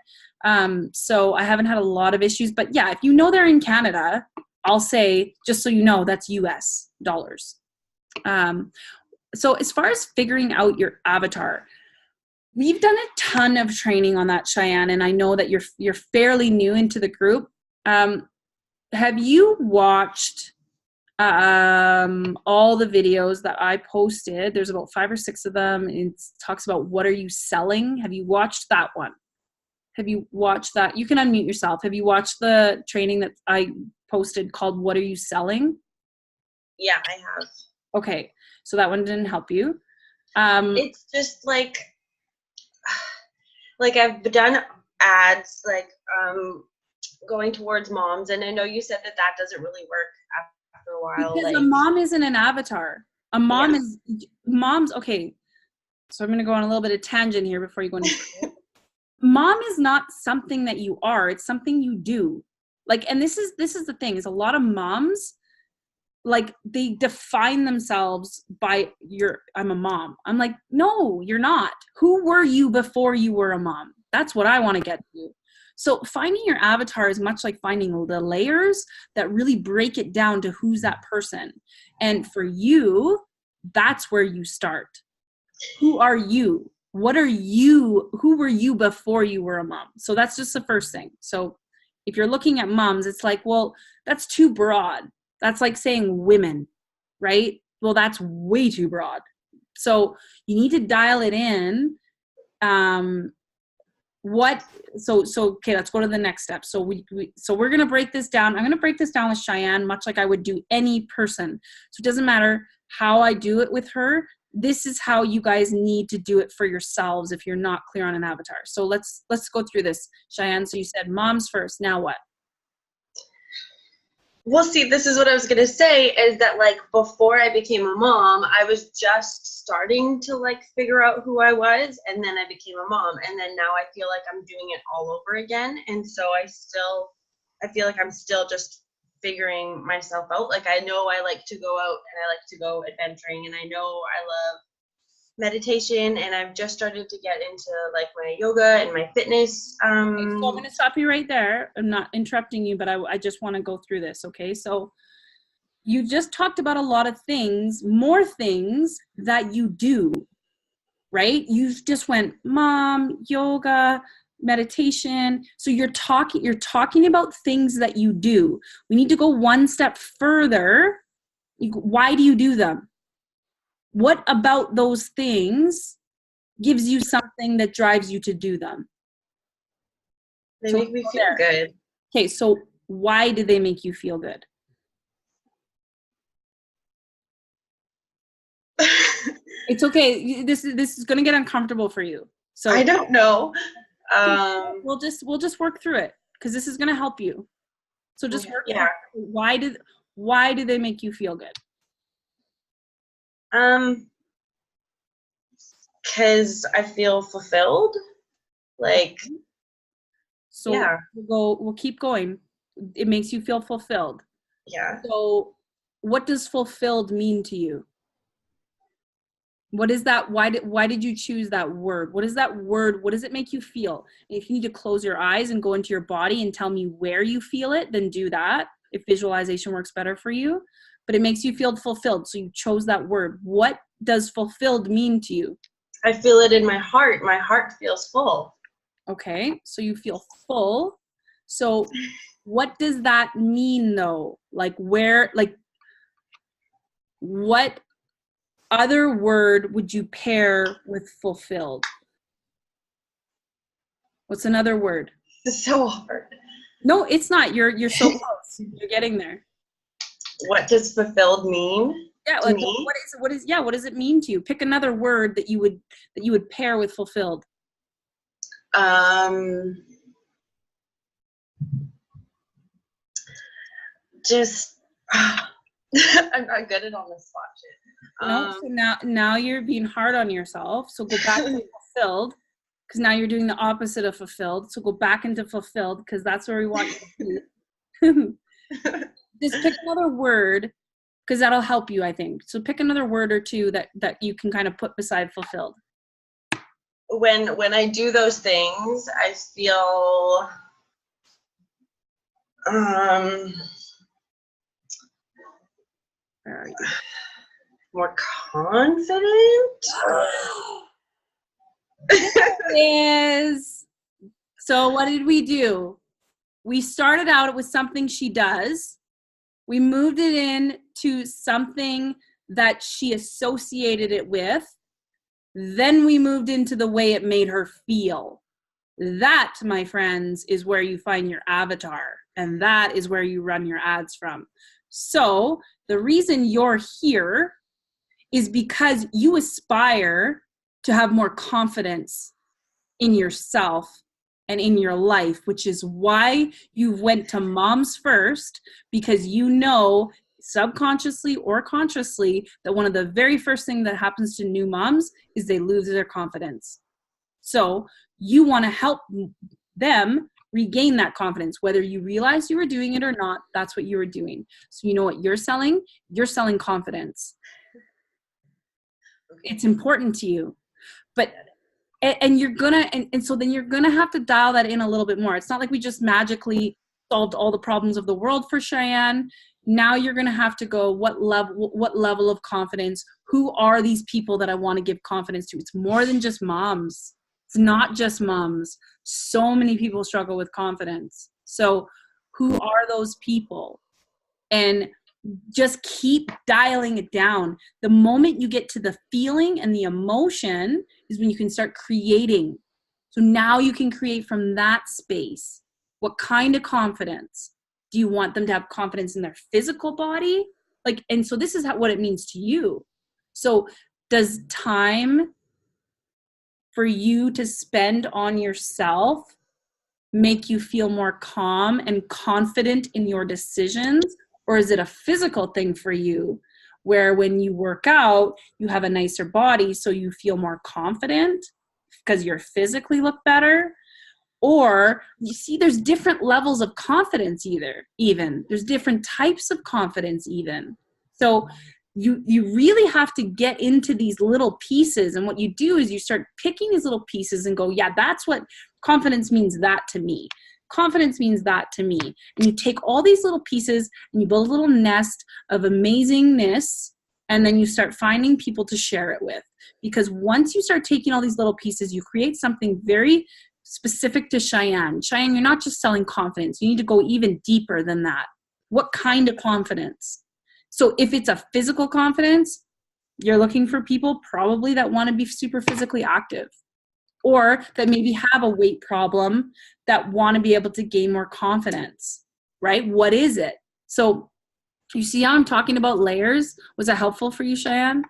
So I haven't had a lot of issues. But yeah, if you know they're in Canada, I'll say, just so you know, that's US dollars. So as far as figuring out your avatar, we've done a ton of training on that, Cheyenne, and I know that you're fairly new into the group. Have you watched all the videos that I posted? There's about 5 or 6 of them. It talks about what are you selling. Have you watched that one? Have you watched that? You can unmute yourself. Have you watched the training that I posted called What Are You Selling? Yeah, I have. Okay, so that one didn't help you. It's just like I've done ads going towards moms, and I know you said that doesn't really work after a while. Because a mom isn't an avatar. A mom is moms. Okay, so I'm going to go on a little bit of tangent here before you go into it. Mom is not something that you are. It's something you do. And this is the thing, is a lot of moms, they define themselves by I'm a mom. I'm like, no, you're not. Who were you before you were a mom? That's what I want to get to. So finding your avatar is much like finding the layers that really break it down to who's that person. And for you, that's where you start. Who are you? What are you? Who were you before you were a mom? So that's just the first thing. So if you're looking at moms, it's like, well, that's too broad. That's like saying women, right? Well, that's way too broad. So you need to dial it in. Okay, let's go to the next step. So we're going to break this down. I'm going to break this down with Cheyenne, much like I would do any person. So it doesn't matter how I do it with her. This is how you guys need to do it for yourselves if you're not clear on an avatar. So let's go through this, Cheyenne. So you said moms first. Now what? Well, see, this is what I was going to say, is that before I became a mom, I was just starting to figure out who I was, and then I became a mom, and then now I feel like I'm doing it all over again. And so I feel like I'm still just figuring myself out. I know I like to go out and I like to go adventuring, and I know I love meditation, and I've just started to get into my yoga and my fitness. Okay, so I'm going to stop you right there. I'm not interrupting you, but I just want to go through this. Okay, so you just talked about a lot of things, more things that you do, right? You just went mom, yoga, meditation. So you're talking about things that you do. We need to go one step further. Why do you do them? What about those things gives you something that drives you to do them? They make me feel good. Okay, so why do they make you feel good? It's okay. This is going to get uncomfortable for you. So I don't know. We'll just work through it, because this is going to help you. So just work. Yeah. Why do they make you feel good? Because I feel fulfilled. So Yeah. we'll keep going. It makes you feel fulfilled. Yeah. So what does fulfilled mean to you? What is that? Why did you choose that word? What is that word? What does it make you feel? And if you need to close your eyes and go into your body and tell me where you feel it, then do that. If visualization works better for you, but it makes you feel fulfilled. So you chose that word. What does fulfilled mean to you? I feel it in my heart. My heart feels full. Okay, so you feel full. So what does that mean though? Like what other word would you pair with fulfilled? What's another word? It's so hard. No, it's not. You're so close. You're getting there. What does fulfilled mean? Yeah, To like me? what does it mean to you? Pick another word that you would pair with fulfilled. Just I'm not good at on the spot shit. No, so now you're being hard on yourself. So go back to fulfilled, because now you're doing the opposite of fulfilled. So go back into fulfilled, because that's where we want you to be. Just pick another word, because that'll help you, I think. So pick another word or two that you can kind of put beside fulfilled. When I do those things, I feel Where are you? more confident. Is so what did we do? We started out with something she does. We moved it in to something that she associated it with. Then we moved into the way it made her feel. That, my friends, is where you find your avatar, and that is where you run your ads from. So the reason you're here is because you aspire to have more confidence in yourself and in your life, which is why you went to Moms First, because you know subconsciously or consciously that one of the very first things that happens to new moms is they lose their confidence. So you want to help them regain that confidence, whether you realize you were doing it or not. That's what you were doing. So you know what you're selling? You're selling confidence. It's important to you, but and you're gonna and so then you're gonna have to dial that in a little bit more. It's not like we just magically solved all the problems of the world for Cheyenne. Now you're gonna have to go, what level of confidence? Who are these people that I want to give confidence to? It's more than just moms. It's not just moms. So many people struggle with confidence. So who are those people? And just keep dialing it down. The moment you get to the feeling and the emotion is when you can start creating. So now you can create from that space. What kind of confidence? Do you want them to have confidence in their physical body? And so this is what it means to you. So does time for you to spend on yourself make you feel more calm and confident in your decisions? Or is it a physical thing for you where when you work out, you have a nicer body so you feel more confident because you physically look better? Or you see there's different levels of confidence even. There's different types of confidence even. So you really have to get into these little pieces. And what you do is you start picking these little pieces and go, yeah, that's what confidence means that to me. Confidence means that to me. And you take all these little pieces and you build a little nest of amazingness, and then you start finding people to share it with. Because once you start taking all these little pieces, you create something very specific to Cheyenne. Cheyenne, you're not just selling confidence. You need to go even deeper than that. What kind of confidence? So if it's a physical confidence, you're looking for people probably that want to be super physically active, or that maybe have a weight problem that want to be able to gain more confidence, right? What is it? So you see how I'm talking about layers? Was that helpful for you, Cheyenne?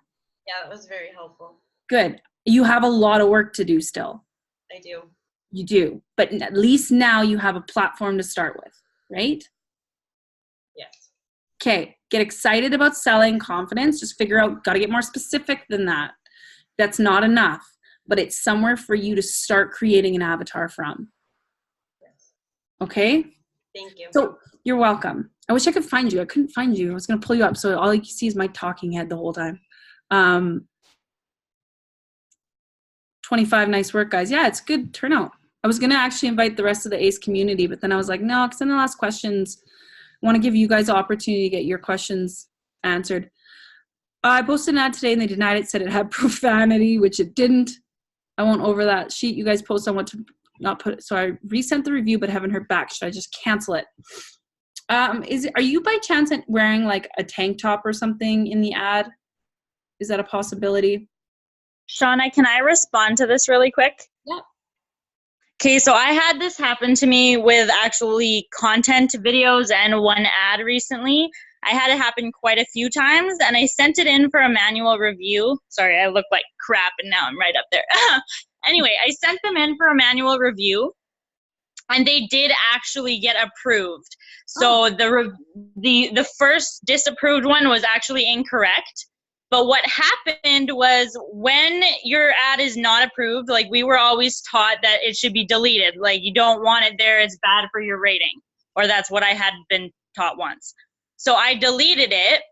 Yeah, that was very helpful. Good. You have a lot of work to do still. I do. You do. But at least now you have a platform to start with, right? Yes. Okay. Get excited about selling confidence. Just figure out, got to get more specific than that. That's not enough. But it's somewhere for you to start creating an avatar from. Yes. Okay? Thank you. So you're welcome. I wish I could find you. I couldn't find you. I was going to pull you up. So all you see is my talking head the whole time. 25, nice work, guys. Yeah, it's good turnout. I was going to actually invite the rest of the ACE community, but then I was like, no, because then I'll ask questions. I want to give you guys the opportunity to get your questions answered. I posted an ad today and they denied it, said it had profanity, which it didn't. I won't over that sheet you guys post on what to not put. So I resent the review, but haven't heard back. Should I just cancel it? Are you by chance wearing like a tank top or something in the ad? Is that a possibility? Shauna, can I respond to this really quick? Yeah. Okay, so I had this happen to me with actually content videos and one ad recently. I had it happen quite a few times, and I sent it in for a manual review. Sorry, I look like crap, and now I'm right up there. Anyway, I sent them in for a manual review, and they did actually get approved. So the first disapproved one was actually incorrect. But what happened was when your ad is not approved, like we were always taught that it should be deleted. Like you don't want it there, it's bad for your rating. Or that's what I had been taught once. So I deleted it.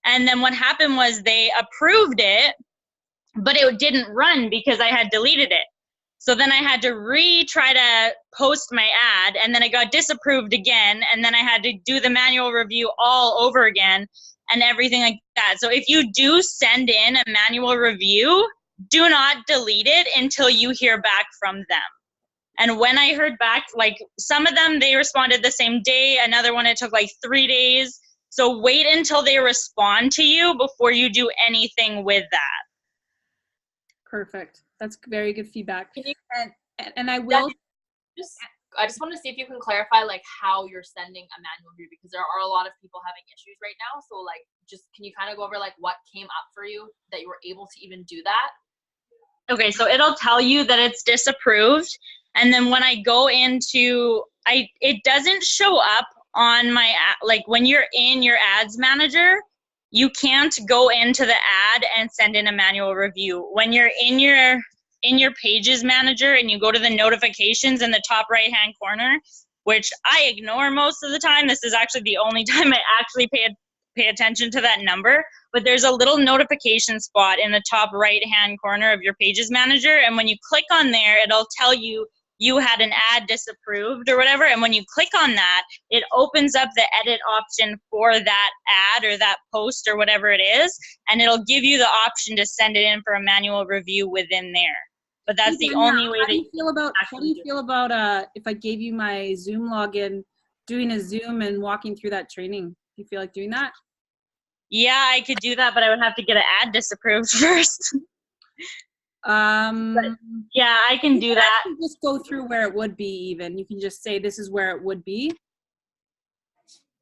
And then what happened was they approved it, but it didn't run because I had deleted it. So then I had to retry to post my ad, and then it got disapproved again. And then I had to do the manual review all over again. And everything like that. So if you do send in a manual review, do not delete it until you hear back from them. And when I heard back, like some of them, they responded the same day. Another one, it took like 3 days. So wait until they respond to you before you do anything with that. Perfect. That's very good feedback. Can you, and I will I just want to see if you can clarify like how you're sending a manual review, because there are a lot of people having issues right now. So like, just can you kind of go over like what came up for you that you were able to even do that? Okay, so it'll tell you that it's disapproved. And then when I go into, it doesn't show up on my, like when you're in your ads manager, you can't go into the ad and send in a manual review. When you're in your pages manager and you go to the notifications in the top right hand corner, which I ignore most of the time. This is actually the only time I actually pay attention to that number. But there's a little notification spot in the top right hand corner of your pages manager. And when you click on there, it'll tell you you had an ad disapproved or whatever. And when you click on that, it opens up the edit option for that ad or that post or whatever it is. And it'll give you the option to send it in for a manual review within there. But that's the only way How do you feel about if I gave you my Zoom login, doing a Zoom and walking through that training? Do you feel like doing that? Yeah, I could do that, but I would have to get an ad disapproved first. But yeah, I can do that. Just go through where it would be even. You can just say this is where it would be.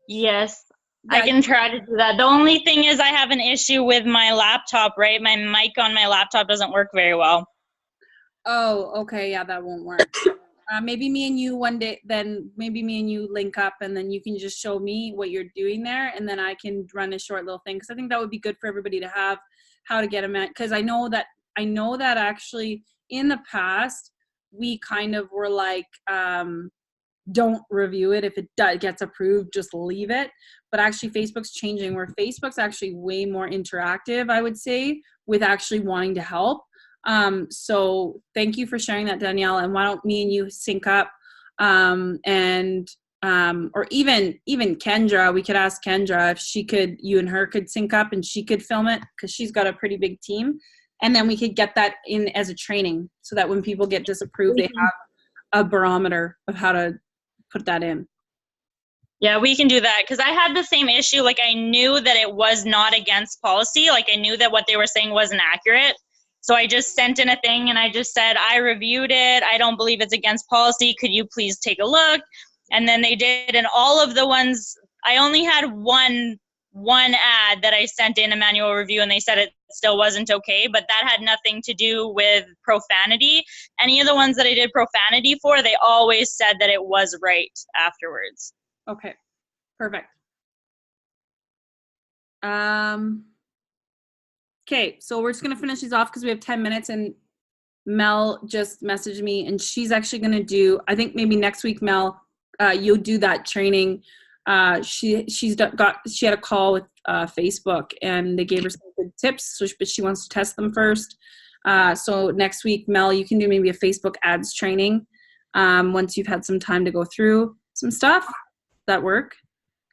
Yes, yeah, I can try to do that. The only thing is I have an issue with my laptop, right? My mic on my laptop doesn't work very well. Oh, okay. Yeah, that won't work. Maybe me and you one day, then maybe me and you link up and then you can just show me what you're doing there and then I can run a short little thing. Because I think that would be good for everybody to have how to get them at. Because I know that actually in the past, we kind of were like, don't review it. If it gets approved, just leave it. But actually Facebook's changing where Facebook's actually way more interactive, I would say, with actually wanting to help. So thank you for sharing that, Danielle. And why don't me and you sync up, or even Kendra, we could ask Kendra if she could, you and her could sync up and she could film it because she's got a pretty big team. And then we could get that in as a training so that when people get disapproved, they have a barometer of how to put that in. Yeah, we can do that because I had the same issue. Like I knew that it was not against policy. Like I knew that what they were saying wasn't accurate. So I just sent in a thing and I just said, I reviewed it. I don't believe it's against policy. Could you please take a look? And then they did. And all of the ones, I only had one ad that I sent in a manual review and they said it still wasn't okay, but that had nothing to do with profanity. Any of the ones that I did profanity for, they always said that it was right afterwards. Okay, perfect. Okay, so we're just going to finish these off because we have 10 minutes and Mel just messaged me and she's actually going to do, I think maybe next week, Mel, you'll do that training. She had a call with Facebook, and they gave her some good tips, but she wants to test them first. So next week, Mel, you can do maybe a Facebook ads training once you've had some time to go through some stuff. That work?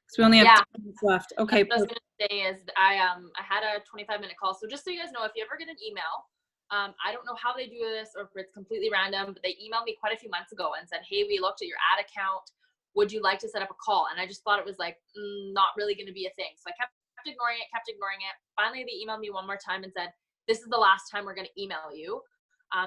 Because we only have 2 minutes left. Okay. What I was gonna say is I had a 25-minute call. So just so you guys know, if you ever get an email, I don't know how they do this or if it's completely random, but they emailed me quite a few months ago and said, hey, we looked at your ad account. Would you like to set up a call? And I just thought it was like not really going to be a thing. So I kept ignoring it. Finally, they emailed me one more time and said, this is the last time we're going to email you.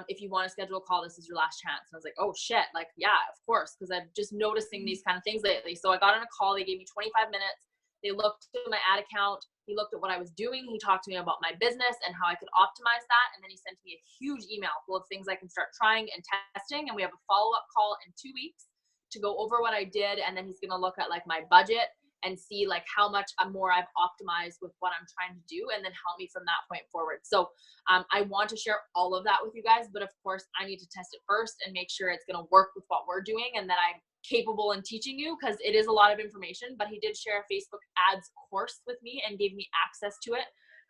If you want to schedule a call, this is your last chance. And I was like, oh shit, like, yeah, of course. Cause I'm just noticing these kind of things lately. So I got on a call, they gave me 25 minutes. They looked at my ad account. He looked at what I was doing. He talked to me about my business and how I could optimize that. And then he sent me a huge email full of things I can start trying and testing. And we have a follow-up call in 2 weeks to go over what I did. And then he's going to look at like my budget and see like how much more I've optimized with what I'm trying to do, and then help me from that point forward. So I want to share all of that with you guys, but of course I need to test it first and make sure it's going to work with what we're doing and that I'm capable in teaching you, because it is a lot of information. But he did share a Facebook ads course with me and gave me access to it.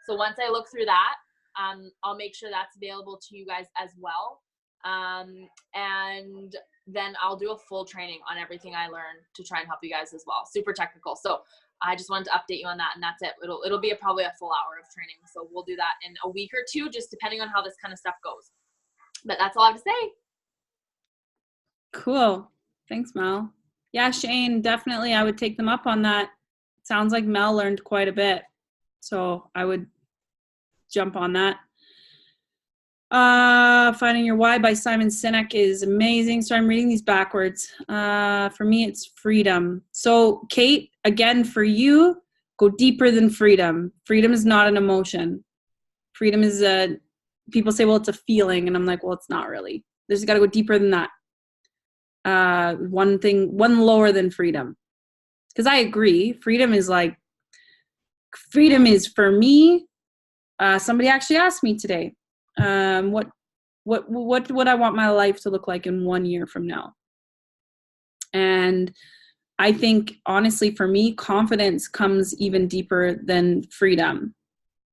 So once I look through that, I'll make sure that's available to you guys as well. And then I'll do a full training on everything I learned to try and help you guys as well. Super technical. So I just wanted to update you on that, and that's it. It'll be probably a full hour of training. So we'll do that in a week or two, just depending on how this kind of stuff goes. But that's all I have to say. Cool. Thanks, Mel. Yeah, Shane, definitely I would take them up on that. Sounds like Mel learned quite a bit. So I would jump on that. Finding Your Why by Simon Sinek is amazing. So I'm reading these backwards. For me, it's freedom. So Kate, again, for you, go deeper than freedom. Freedom is not an emotion. Freedom is people say, well, it's a feeling. And I'm like, well, it's not really. There's got to go deeper than that. One lower than freedom. Because I agree. Freedom is for me. Somebody actually asked me today, what would I want my life to look like in 1 year from now? And I think honestly for me, confidence comes even deeper than freedom,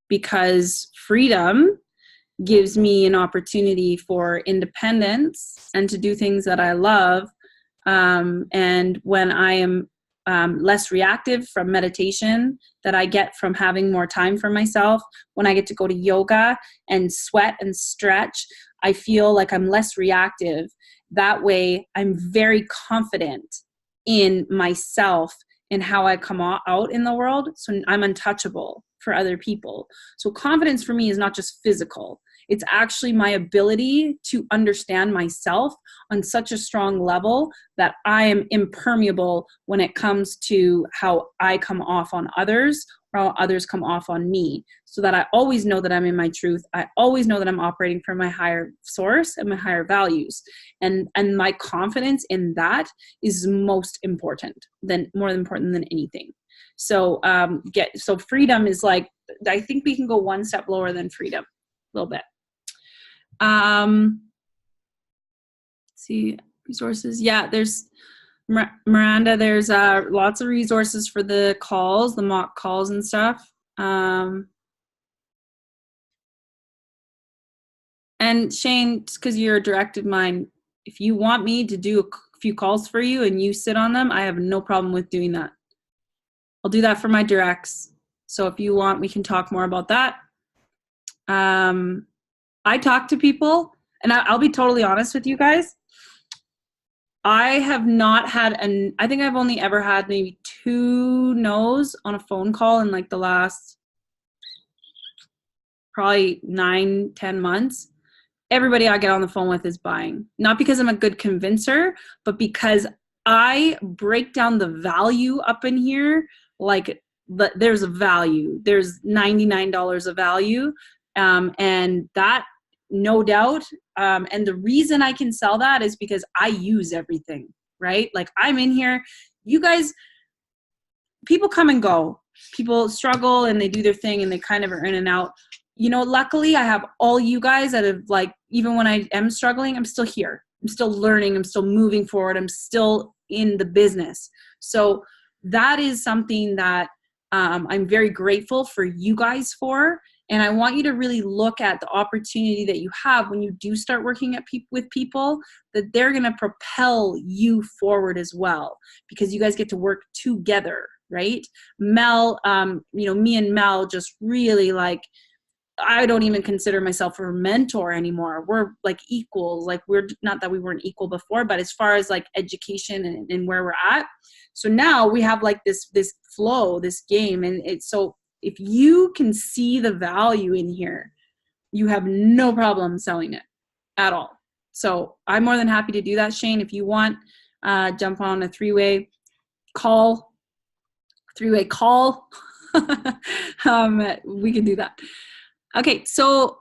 because freedom gives me an opportunity for independence and to do things that I love. And when I am less reactive from meditation that I get from having more time for myself, when I get to go to yoga and sweat and stretch, I feel like I'm less reactive. That way, I'm very confident in myself and how I come out in the world. So I'm untouchable for other people. So confidence for me is not just physical. It's actually my ability to understand myself on such a strong level that I am impermeable when it comes to how I come off on others or how others come off on me, so that I always know that I'm in my truth. I always know that I'm operating from my higher source and my higher values. And my confidence in that is more important than anything. So so freedom is like, I think we can go one step lower than freedom, a little bit. See, resources. Yeah, there's Miranda, there's lots of resources for the calls, the mock calls and stuff. And Shane, because you're a directive mind, if you want me to do a few calls for you and you sit on them, I have no problem with doing that. I'll do that for my directs. So if you want, we can talk more about that. I talk to people, and I'll be totally honest with you guys. I have not had I think I've only ever had maybe 2 no's on a phone call in like the last probably 9-10 months. Everybody I get on the phone with is buying. Not because I'm a good convincer, but because I break down the value up in here. Like there's a value. There's $99 of value. And that, no doubt. And the reason I can sell that is because I use everything, right? Like I'm in here, you guys, people come and go, people struggle and they do their thing and they kind of are in and out. You know, luckily I have all you guys that have, like, even when I am struggling, I'm still here. I'm still learning. I'm still moving forward. I'm still in the business. So that is something that I'm very grateful for you guys for. And I want you to really look at the opportunity that you have when you do start working with people, that they're going to propel you forward as well, because you guys get to work together, right? Mel, me and Mel just really like, I don't even consider myself a mentor anymore. We're like equals. Like, we're not that we weren't equal before, but as far as like education and where we're at. So now we have like this flow, this game. And it's so if you can see the value in here, you have no problem selling it at all. So I'm more than happy to do that, Shane. If you want, jump on a three-way call. We can do that. Okay, so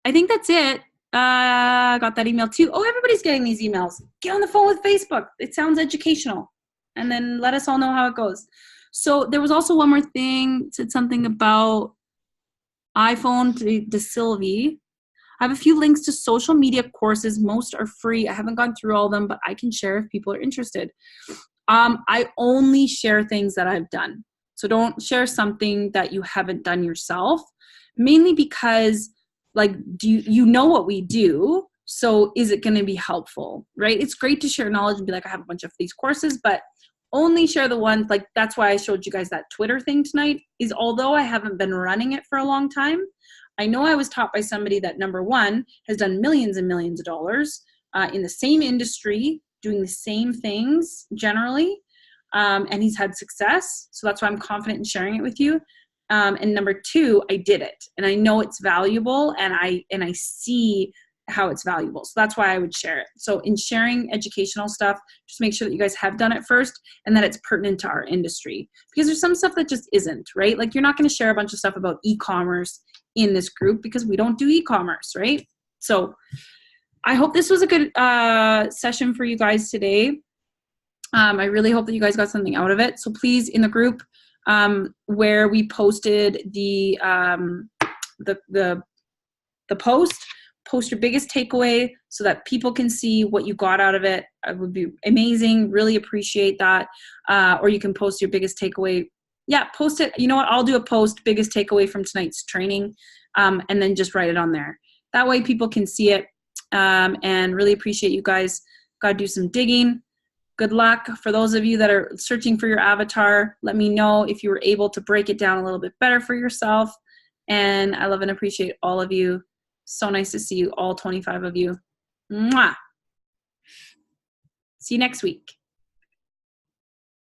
I think that's it. I got that email too. Oh, everybody's getting these emails. Get on the phone with Facebook. It sounds educational. And then let us all know how it goes. So there was also one more thing. It said something about iPhone to Sylvie. I have a few links to social media courses. Most are free. I haven't gone through all of them, but I can share if people are interested. I only share things that I've done. So don't share something that you haven't done yourself. Mainly because, like, you know what we do, so is it going to be helpful, right? It's great to share knowledge and be like, I have a bunch of these courses, but only share the ones, like, that's why I showed you guys that Twitter thing tonight, is although I haven't been running it for a long time, I know I was taught by somebody that, number one, has done millions and millions of dollars in the same industry, doing the same things generally, and he's had success, so that's why I'm confident in sharing it with you. And number two, I did it, and I know it's valuable, and I see how it's valuable. So that's why I would share it. So in sharing educational stuff, just make sure that you guys have done it first and that it's pertinent to our industry, because there's some stuff that just isn't, right? Like, you're not going to share a bunch of stuff about e-commerce in this group because we don't do e-commerce, right? So I hope this was a good session for you guys today. I really hope that you guys got something out of it. So please, in the group, where we posted the post your biggest takeaway so that people can see what you got out of it. It would be amazing. Really appreciate that. Or you can post your biggest takeaway. Yeah, post it. You know what? I'll do a post, biggest takeaway from tonight's training, and then just write it on there. That way people can see it, and really appreciate you guys. Got to do some digging. Good luck. For those of you that are searching for your avatar, let me know if you were able to break it down a little bit better for yourself. And I love and appreciate all of you. So nice to see you, all 25 of you. Mwah. See you next week.